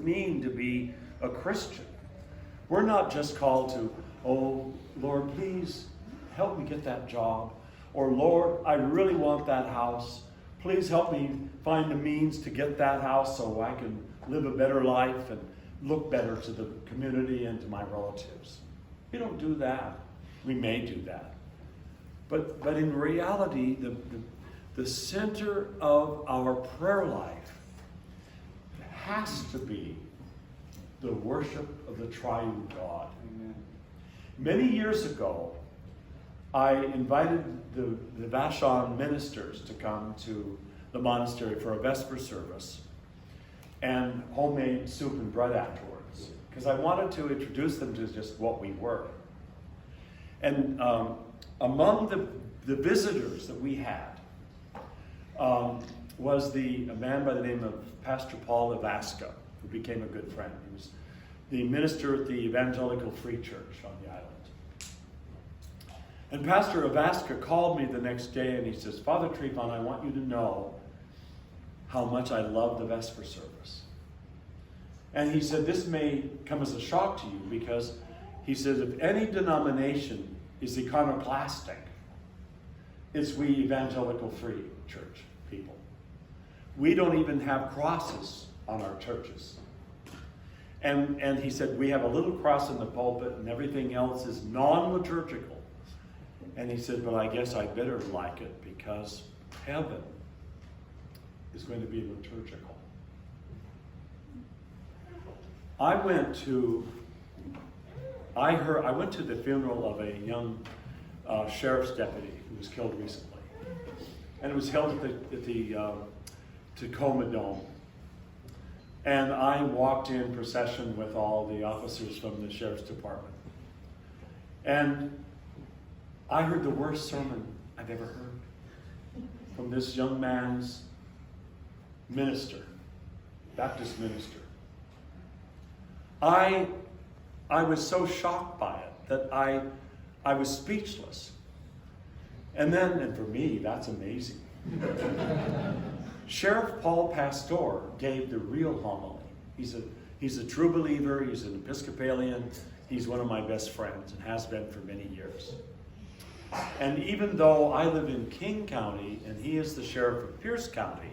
it mean to be a Christian? We're not just called to, oh, Lord, please help me get that job. Or, Lord, I really want that house. Please help me find the means to get that house so I can live a better life and look better to the community and to my relatives. We don't do that. We may do that. But in reality, the center of our prayer life has to be the worship of the triune God. Amen. Many years ago, I invited the Vashon ministers to come to the monastery for a Vespers service and homemade soup and bread afterwards, because I wanted to introduce them to just what we were. And among the visitors that we had was a man by the name of Pastor Paul Ivaska, who became a good friend. He was the minister at the Evangelical Free Church on the island. And Pastor Ivaska called me the next day and he says, Father Tryphon, I want you to know how much I love the Vesper service. And he said, this may come as a shock to you, because he said, if any denomination is iconoclastic, it's we Evangelical Free Church people. We don't even have crosses on our churches. And he said, we have a little cross in the pulpit and everything else is non-liturgical. And he said, but I guess I better like it because heaven is going to be liturgical. I went to the funeral of a young sheriff's deputy who was killed recently. And it was held at the Tacoma Dome. And I walked in procession with all the officers from the sheriff's department. And I heard the worst sermon I've ever heard from this young man's minister, Baptist minister. I was so shocked by it that I was speechless. And for me, that's amazing. Sheriff Paul Pastor gave the real homily. He's a true believer. He's an Episcopalian. He's one of my best friends and has been for many years. And even though I live in King County and he is the sheriff of Pierce County,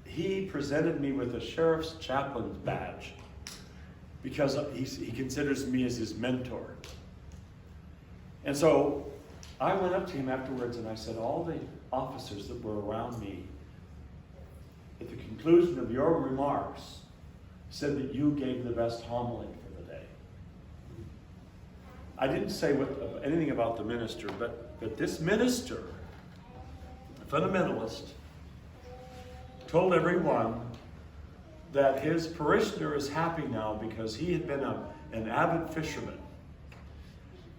he presented me with a sheriff's chaplain's badge because he considers me as his mentor. And so I went up to him afterwards and I said, all the officers that were around me, at the conclusion of your remarks, said that you gave the best homily for the day. I didn't say anything about the minister, but this minister, a fundamentalist, told everyone that his parishioner is happy now because he had been an avid fisherman.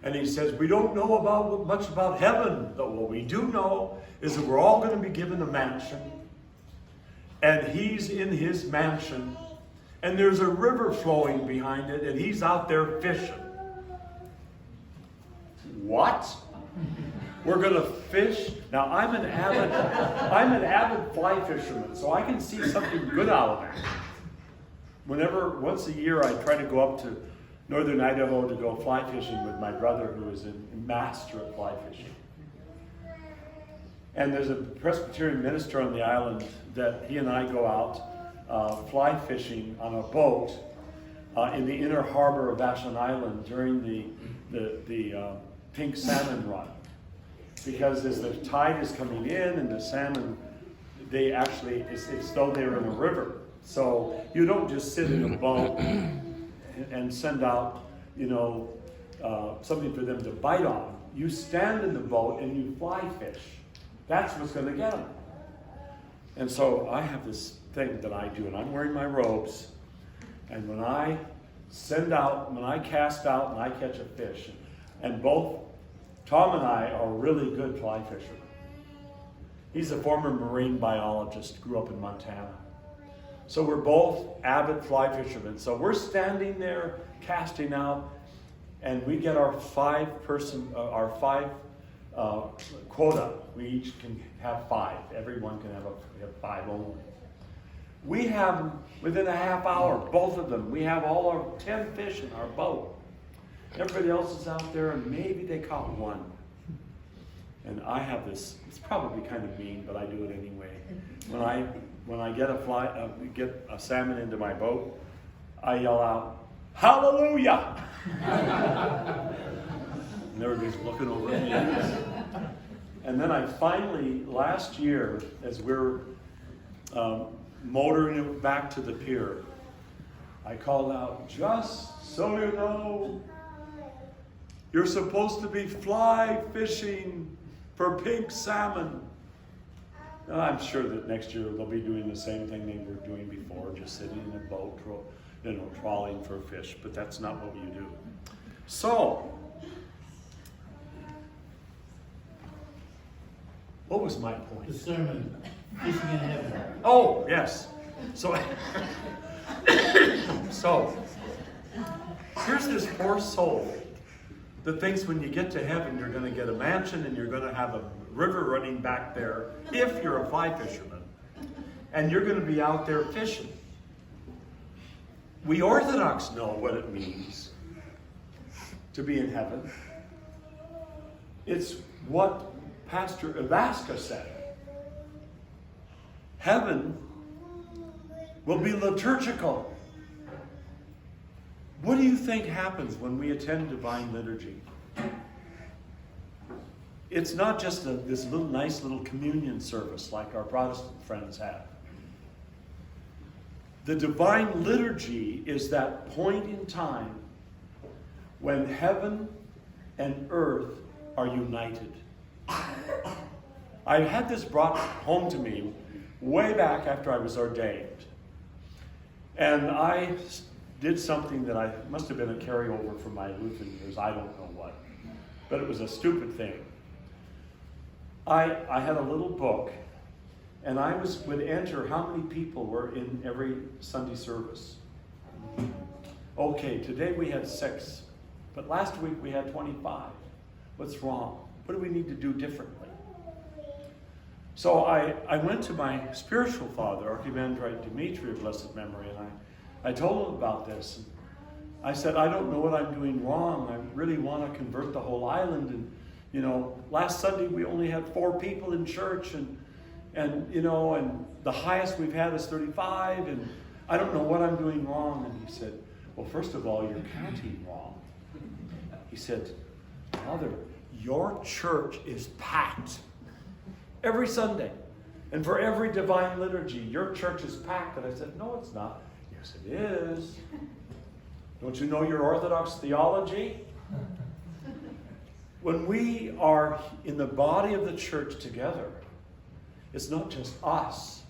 And he says, we don't know much about heaven, but what we do know is that we're all going to be given a mansion. And he's in his mansion, and there's a river flowing behind it, and he's out there fishing. What? We're going to fish? Now, I'm an avid fly fisherman, so I can see something good out of it. Once a year, I try to go up to northern Idaho to go fly fishing with my brother, who is a master at fly fishing. And there's a Presbyterian minister on the island that he and I go out fly fishing on a boat in the inner harbor of Vashon Island during the pink salmon run. Because as the tide is coming in and the salmon, it's though they're in a river. So you don't just sit in a boat and send out, something for them to bite on. You stand in the boat and you fly fish. That's what's going to get them. And so I have this thing that I do, and I'm wearing my robes. And when I cast out and I catch a fish, and both Tom and I are really good fly fishermen. He's a former marine biologist, grew up in Montana. So we're both avid fly fishermen. So we're standing there casting out, and we get our five quota. We each can have 5. Everyone can have 5 only. We have them within a half hour, both of them. We have all our 10 fish in our boat. Everybody else is out there, and maybe they caught one. And I have this, it's probably kind of mean, but I do it anyway. When I get a salmon into my boat, I yell out, "Hallelujah!" And everybody's looking over at me. And then I finally, last year, as we're motoring it back to the pier, I called out, "Just so you know, you're supposed to be fly fishing for pink salmon." And I'm sure that next year they'll be doing the same thing they were doing before, just sitting in a boat, trawling for fish. But that's not what you do. So, what was my point? The sermon, Fishing in Heaven. Oh, yes. So, here's this poor soul that thinks when you get to heaven you're going to get a mansion and you're going to have a river running back there if you're a fly fisherman. And you're going to be out there fishing. We Orthodox know what it means to be in heaven. It's what Pastor Alaska said. Heaven will be liturgical. What do you think happens when we attend Divine Liturgy? It's not just this nice little communion service like our Protestant friends have. The Divine Liturgy is that point in time when heaven and earth are united. I had this brought home to me way back after I was ordained. And I did something that must have been a carryover from my Lutheran years, I don't know what. But it was a stupid thing. I had a little book, and I would enter how many people were in every Sunday service. Okay, today we had 6, but last week we had 25. What's wrong? What do we need to do differently? So I went to my spiritual father, Archimandrite Dimitri of blessed memory, and I told him about this. And I said, I don't know what I'm doing wrong. I really want to convert the whole island. And, last Sunday we only had 4 people in church, and the highest we've had is 35, and I don't know what I'm doing wrong. And he said, well, first of all, you're counting wrong. He said, Father, your church is packed every Sunday. And for every Divine Liturgy, your church is packed. And I said, no, it's not. Yes, it is. Don't you know your Orthodox theology? When we are in the body of the church together, it's not just us.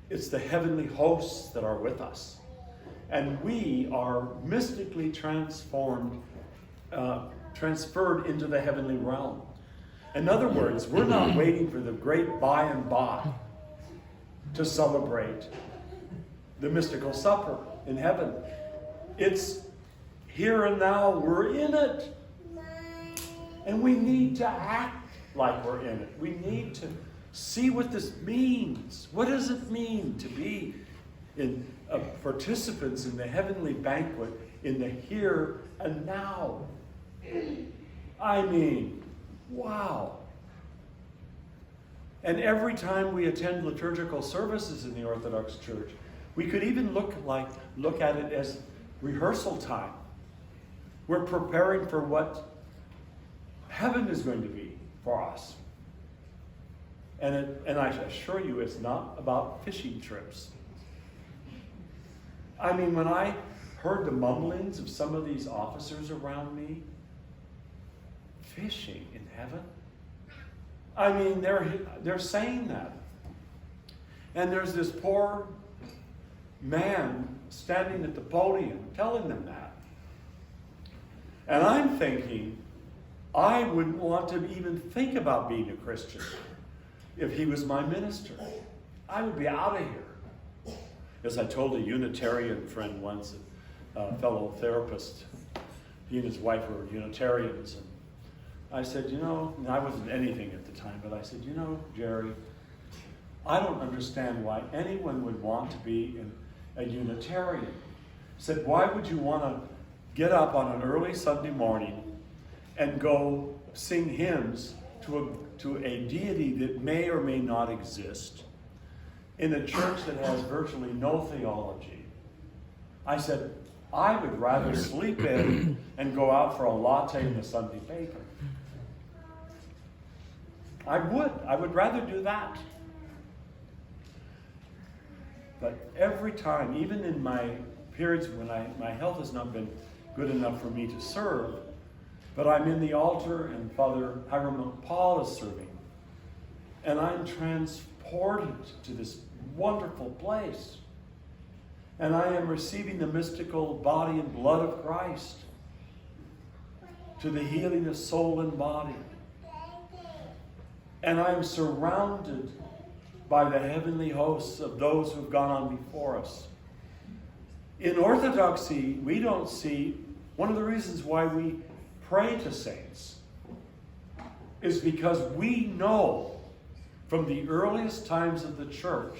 It's the heavenly hosts that are with us. And we are mystically transferred into the heavenly realm. In other words, we're not waiting for the great by and by to celebrate the mystical supper in heaven. It's here and now, we're in it. And we need to act like we're in it. We need to see what this means. What does it mean to be participants in the heavenly banquet in the here and now? I mean, wow. And every time we attend liturgical services in the Orthodox Church, we could even look at it as rehearsal time. We're preparing for what heaven is going to be for us. And I assure you, it's not about fishing trips. I mean, when I heard the mumblings of some of these officers around me, fishing in heaven? I mean, they're saying that. And there's this poor man standing at the podium telling them that. And I'm thinking, I wouldn't want to even think about being a Christian if he was my minister. I would be out of here. As I told a Unitarian friend once, a fellow therapist, he and his wife were Unitarians, and I said, and I wasn't anything at the time, but I said, Jerry, I don't understand why anyone would want to be a Unitarian. Said, why would you want to get up on an early Sunday morning and go sing hymns to a deity that may or may not exist in a church that has virtually no theology? I said, I would rather sleep in and go out for a latte in the Sunday paper. I would rather do that. But every time, even in my periods when my health has not been good enough for me to serve, but I'm in the altar and Father Hiram Paul is serving, and I'm transported to this wonderful place. And I am receiving the mystical body and blood of Christ to the healing of soul and body. And I'm surrounded by the heavenly hosts of those who've gone on before us. In Orthodoxy, we don't see, one of the reasons why we pray to saints is because we know from the earliest times of the church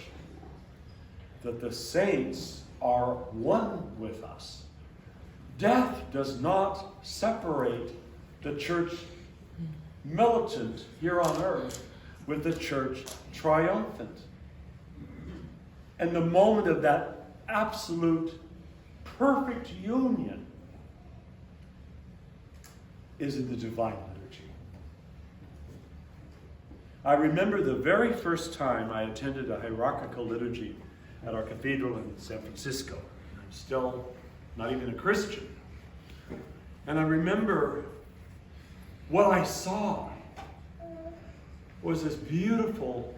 that the saints are one with us. Death does not separate the church militant here on earth with the church triumphant. And the moment of that absolute perfect union is in the divine liturgy. I remember the very first time I attended a hierarchical liturgy at our cathedral in San Francisco. I'm still not even a Christian. And I remember what I saw was this beautiful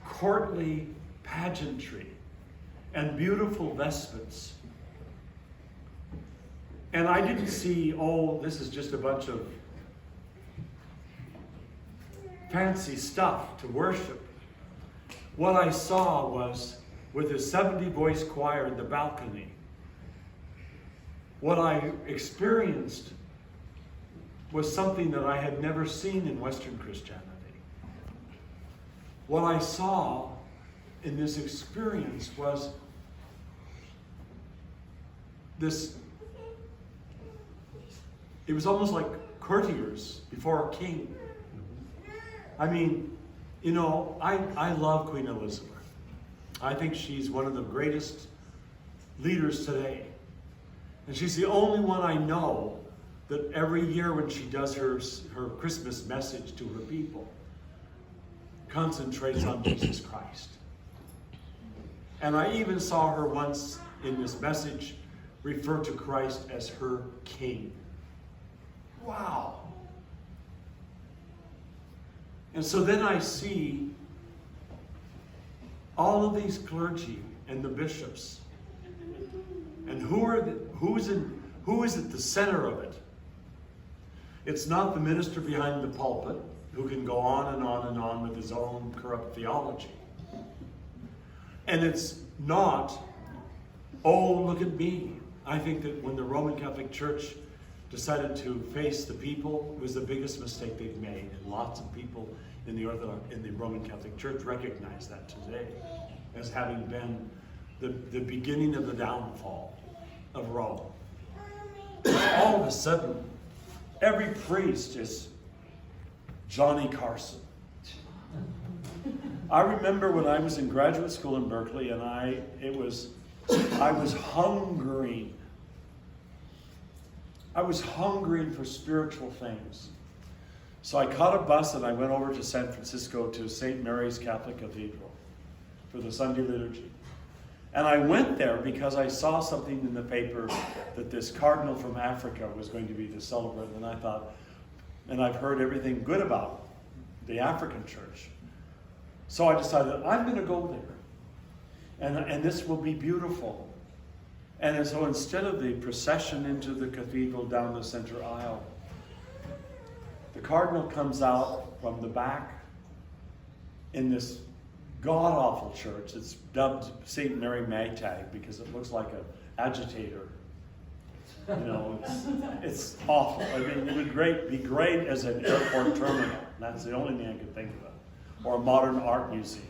courtly pageantry and beautiful vestments. And I didn't see, oh, this is just a bunch of fancy stuff to worship. What I saw was, with a 70-voice choir in the balcony, what I experienced was something that I had never seen in Western Christianity. What I saw in this experience was this, it was almost like courtiers before a king. I mean, you know, I love Queen Elizabeth. I think she's one of the greatest leaders today. And she's the only one I know that every year when she does her Christmas message to her people, concentrates on Jesus Christ. And I even saw her once in this message refer to Christ as her King. Wow. And so then I see all of these clergy and the bishops. And who is at the center of it? It's not the minister behind the pulpit who can go on and on and on with his own corrupt theology. And it's not, oh, look at me. I think that when the Roman Catholic Church decided to face the people, it was the biggest mistake they've made. And lots of people in the Roman Catholic Church recognize that today as having been the beginning of the downfall of Rome. All of a sudden, every priest is Johnny Carson. I remember when I was in graduate school in Berkeley, and I was hungering. I was hungering for spiritual things. So I caught a bus and I went over to San Francisco to St. Mary's Catholic Cathedral for the Sunday liturgy. And I went there because I saw something in the paper that this cardinal from Africa was going to be the celebrant. And I thought, and I've heard everything good about the African church. So I decided, I'm going to go there. And this will be beautiful. And so instead of the procession into the cathedral down the center aisle, the cardinal comes out from the back in this god-awful church. It's dubbed St. Mary Magtag because it looks like an agitator. You know, it's awful. I mean, it would be great as an airport terminal. That's the only thing I could think of. Or a modern art museum.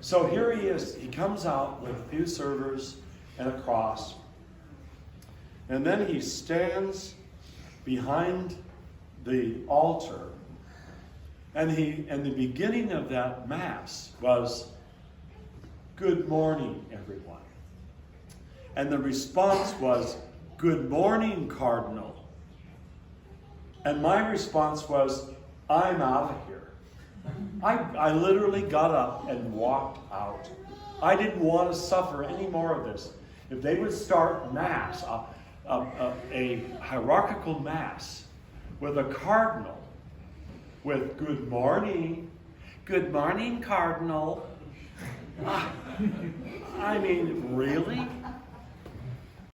So here he is. He comes out with a few servers and a cross. And then he stands behind the altar. And the beginning of that Mass was, "Good morning, everyone." And the response was, "Good morning, Cardinal." And my response was, "I'm out of here." I literally got up and walked out. I didn't want to suffer any more of this. If they would start Mass, a hierarchical Mass, with a cardinal, with "Good morning, Cardinal." I mean, really?